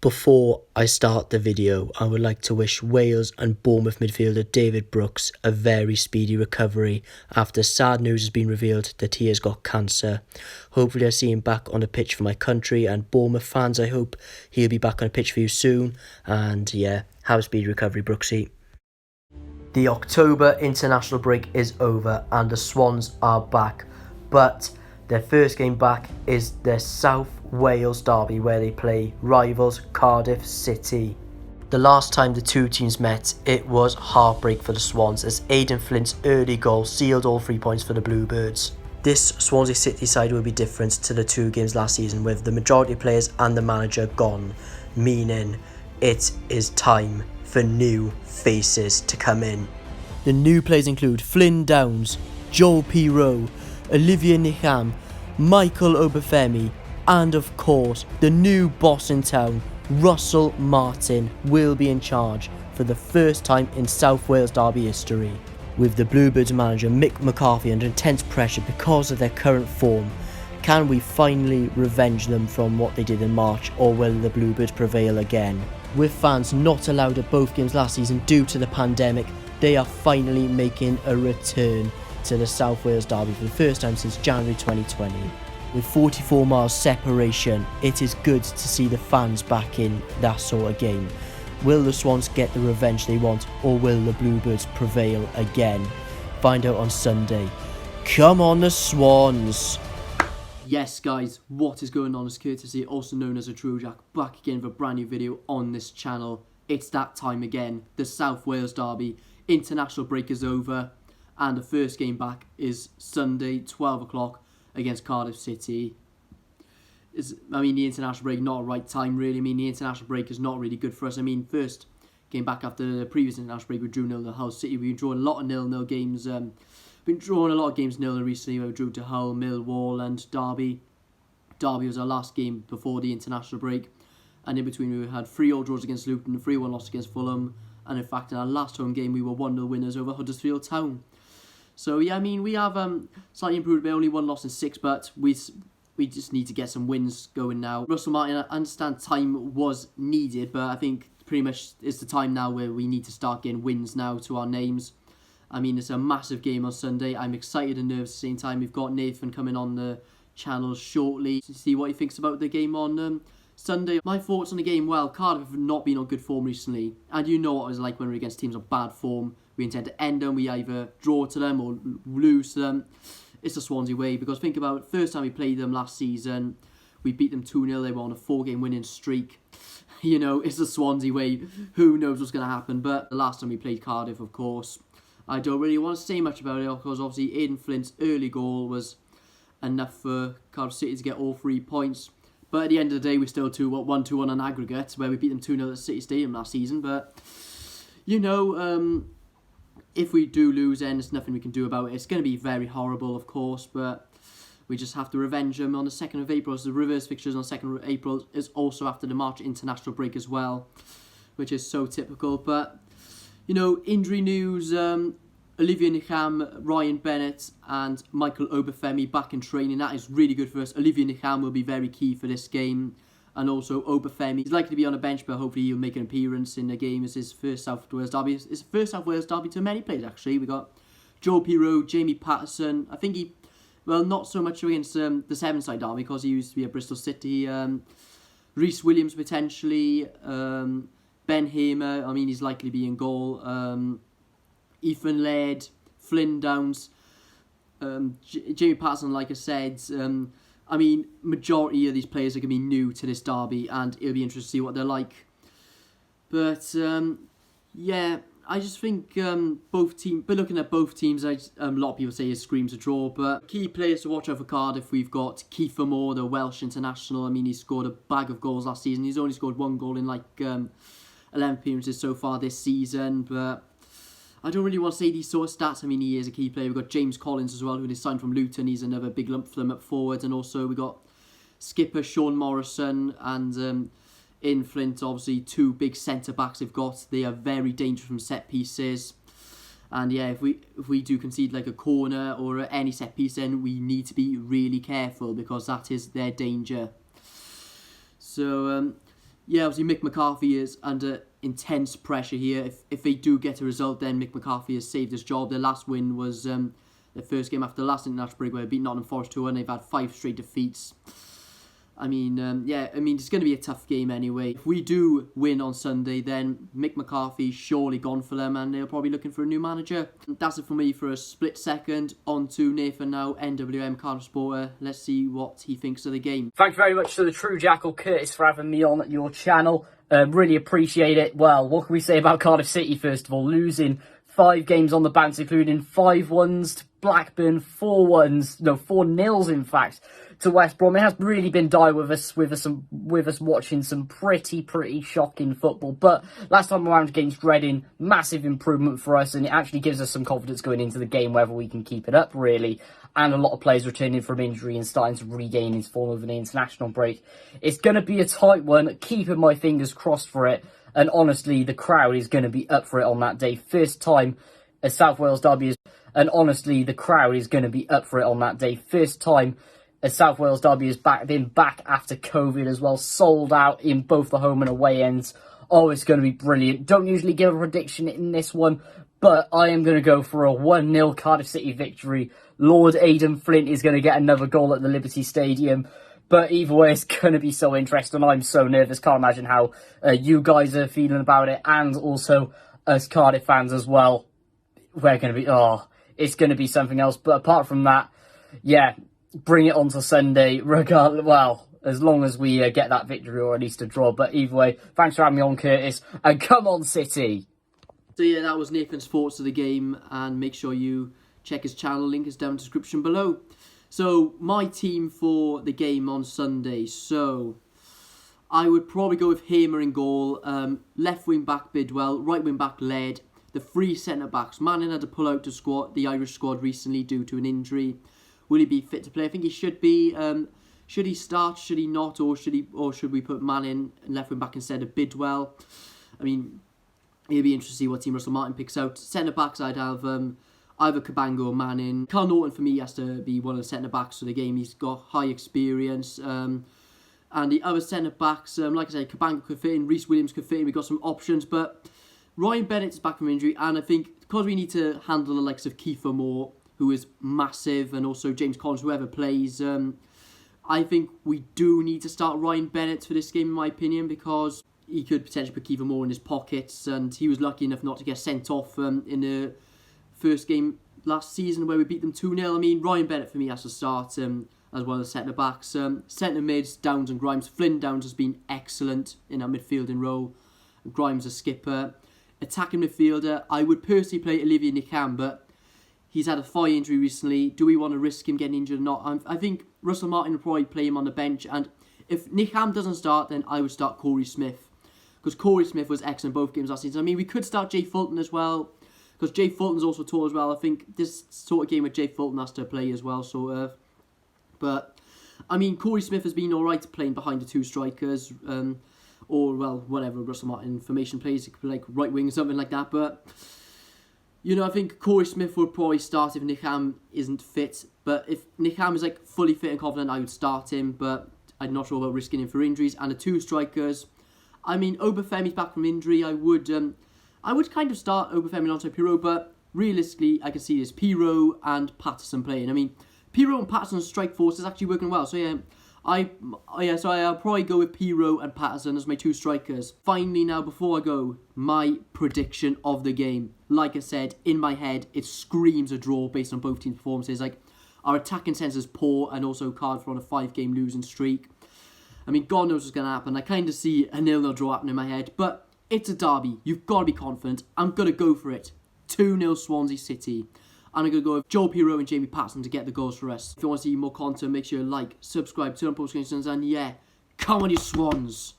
Before I start the video, I would like to wish Wales and Bournemouth midfielder David Brooks a very speedy recovery after sad news has been revealed that he has got cancer. Hopefully I see him back on the pitch for my country, and Bournemouth fans, I hope he'll be back on the pitch for you soon. And yeah, have a speedy recovery, Brooksy. The October international break is over and the Swans are back, but their first game back is their South Wales derby where they play rivals Cardiff City. The last time the two teams met, it was heartbreak for the Swans as Aidan Flint's early goal sealed all 3 points for the Bluebirds. This Swansea City side will be different to the two games last season, with the majority of players and the manager gone, meaning it is time for new faces to come in. The new players include Flynn Downs, Joel P. Rowe, Olivier Nicham, Michael Obafemi, and of course the new boss in town, Russell Martin, will be in charge for the first time in South Wales derby history. With the Bluebirds manager Mick McCarthy under intense pressure because of their current form, can we finally revenge them from what they did in March, or will the Bluebirds prevail again? With fans not allowed at both games last season due to the pandemic, they are finally making a return to the South Wales derby for the first time since January 2020. With 44 miles separation, it is good to see the fans back in that sort of game. Will the Swans get the revenge they want, or will the Bluebirds prevail again? Find out on Sunday. Come on the Swans! Yes guys, what is going on? It's Courtesy, also known as a True Jack, back again with a brand new video on this channel. It's that time again, the South Wales derby. International break is over and the first game back is Sunday, 12 o'clock against Cardiff City. The international break, not a right time really. The international break is not really good for us. First game back after the previous international break, we drew 0 to Hull City. We've drawn a lot of 0-0 games. Been drawing a lot of games 0 recently. We drew to Hull, Millwall and Derby. Derby was our last game before the international break. And in between we had 3-3 draws against Luton, 3-1 loss against Fulham. And in fact, in our last home game, we were 1-0 winners over Huddersfield Town. So yeah, we have slightly improved by only 1 loss in 6, but we just need to get some wins going now. Russell Martin, I understand time was needed, but I think pretty much it's the time now where we need to start getting wins now to our names. It's a massive game on Sunday. I'm excited and nervous at the same time. We've got Nathan coming on the channel shortly to see what he thinks about the game on Sunday. My thoughts on the game: well, Cardiff have not been on good form recently, and you know what it was like when we're against teams on bad form. We intend to end them. We either draw to them or lose to them. It's the Swansea way, because think about it, first time we played them last season, we beat them 2-0. They were on a 4-game winning streak. It's the Swansea way. Who knows what's going to happen? But the last time we played Cardiff, of course, I don't really want to say much about it, because obviously Aidan Flint's early goal was enough for Cardiff City to get all 3 points. But at the end of the day, we're still 1-2 on aggregate, where we beat them 2-0 at City Stadium last season. But, if we do lose, then there's nothing we can do about it. It's going to be very horrible, of course, but we just have to revenge them on the 2nd of April. So the reverse fixtures on the 2nd of April is also after the March international break as well, which is so typical. But, injury news, Olivier Nicham, Ryan Bennett and Michael Obafemi back in training. That is really good for us. Olivier Nicham will be very key for this game. And also Obafemi, he's likely to be on a bench, but hopefully he'll make an appearance in the game. It's his first South Wales derby. It's the first South Wales derby to many players, actually. We got Joel P. Rowe, Jamie Patterson. I think not so much against the Seven-side derby, because he used to be at Bristol City. Rhys Williams potentially. Ben Hamer, he's likely to be in goal. Ethan Laird, Flynn Downs, Jamie Patterson, like I said. Majority of these players are going to be new to this derby, and it'll be interesting to see what they're like. But, yeah, I just think both teams, but looking at both teams, a lot of people say it screams a draw, but key players to watch out for Cardiff, we've got Kiefer Moore, the Welsh international. He scored a bag of goals last season. He's only scored 1 goal in 11 appearances so far this season, but I don't really want to say these sort of stats. He is a key player. We've got James Collins as well, who is signed from Luton. He's another big lump for them up forward. And also we've got skipper Sean Morrison and in Flint, obviously, 2 big centre-backs they've got. They are very dangerous from set pieces. And yeah, if we do concede like a corner or any set piece, then we need to be really careful, because that is their danger. So Yeah, obviously Mick McCarthy is under intense pressure here. If they do get a result, then Mick McCarthy has saved his job. Their last win was their first game after the last international break, where they beat Nottingham Forest 2-1. They've had 5 straight defeats. I mean, it's going to be a tough game anyway. If we do win on Sunday, then Mick McCarthy's surely gone for them, and they're probably looking for a new manager. That's it for me for a split second. On to Nathan now, NWM Cardiff Supporter. Let's see what he thinks of the game. Thank you very much to the True Jackal, Curtis, for having me on your channel. Really appreciate it. Well, what can we say about Cardiff City, first of all? Losing 5 games on the bounce, including 5-1s to Blackburn, 4-0s, in fact, to West Brom. It has really been dire with us watching some pretty shocking football. But last time around against Reading, massive improvement for us, and it actually gives us some confidence going into the game, whether we can keep it up, really. And a lot of players returning from injury and starting to regain his form over the international break. It's going to be a tight one, keeping my fingers crossed for it. And honestly, the crowd is going to be up for it on that day. First time a South Wales derby is... And honestly, the crowd is going to be up for it on that day. First time a South Wales derby has been back after COVID as well. Sold out in both the home and away ends. Oh, it's going to be brilliant. Don't usually give a prediction in this one, but I am going to go for a 1-0 Cardiff City victory. Lord Aidan Flint is going to get another goal at the Liberty Stadium. But either way, it's going to be so interesting. I'm so nervous. Can't imagine how you guys are feeling about it. And also us Cardiff fans as well. We're going to be... it's going to be something else. But apart from that, yeah, bring it on to Sunday. Regardless, well, as long as we get that victory or at least a draw. But either way, thanks for having me on, Curtis. And come on, City. So yeah, that was Nathan's thoughts of the game. And make sure you check his channel. Link is down in the description below. So, my team for the game on Sunday. So, I would probably go with Hamer in goal. Left wing back Bidwell. Right wing back Laird. The 3 centre backs. Manning had to pull out the Irish squad recently due to an injury. Will he be fit to play? I think he should be. Should he start? Should he not? Or should we put Manning left wing back instead of Bidwell? I mean, it'll be interesting to see what team Russell Martin picks out. Centre backs, I'd have either Cabango or Manning. Carl Norton for me has to be one of the centre backs for the game. He's got high experience. And the other centre backs, like I said, Cabango could fit in, Reece Williams could fit in. We've got some options, but Ryan Bennett is back from injury, and I think because we need to handle the likes of Kiefer Moore, who is massive, and also James Collins, whoever plays, I think we do need to start Ryan Bennett for this game, in my opinion, because he could potentially put Kiefer Moore in his pockets, and he was lucky enough not to get sent off in the first game last season where we beat them 2-0. I mean, Ryan Bennett for me has to start as one of the centre backs. Centre mids, Downs and Grimes. Flynn Downs has been excellent in our midfielding role. Grimes a skipper. Attacking midfielder, I would personally play Olivier Nickham, but he's had a thigh injury recently. Do we want to risk him getting injured or not? I think Russell Martin will probably play him on the bench, and if Nickham doesn't start, then I would start Corey Smith, because Corey Smith was excellent both games last season. I mean, we could start Jay Fulton as well, because Jay Fulton's also tall as well. I think this sort of game with Jay Fulton has to play as well, sort of. But, I mean, Corey Smith has been alright playing behind the 2 strikers, or, well, whatever Russell Martin formation plays, it could be like right wing or something like that. But, you know, I think Corey Smith would probably start if Nickham isn't fit. But if Nickham is, like, fully fit and confident, I would start him. But I'm not sure about risking him for injuries. And the 2 strikers, I mean, Obafemi's back from injury. I would kind of start Obafemi alongside Pirou, but realistically, I can see this Pirou and Patterson playing. I mean, Pirou and Patterson's strike force is actually working well. So yeah, I'll probably go with Pirou and Patterson as my 2 strikers. Finally, now before I go, my prediction of the game. Like I said, in my head, it screams a draw based on both teams' performances. Like, our attacking sense is poor, and also Cardiff are on a 5-game losing streak. I mean, God knows what's going to happen. I kind of see a 0-0 draw happening in my head, but it's a derby. You've got to be confident. I'm going to go for it. 2-0 Swansea City. And I'm going to go with Joel Pirou and Jamie Patterson to get the goals for us. If you want to see more content, make sure you like, subscribe, turn on post notifications, and yeah, come on you Swans.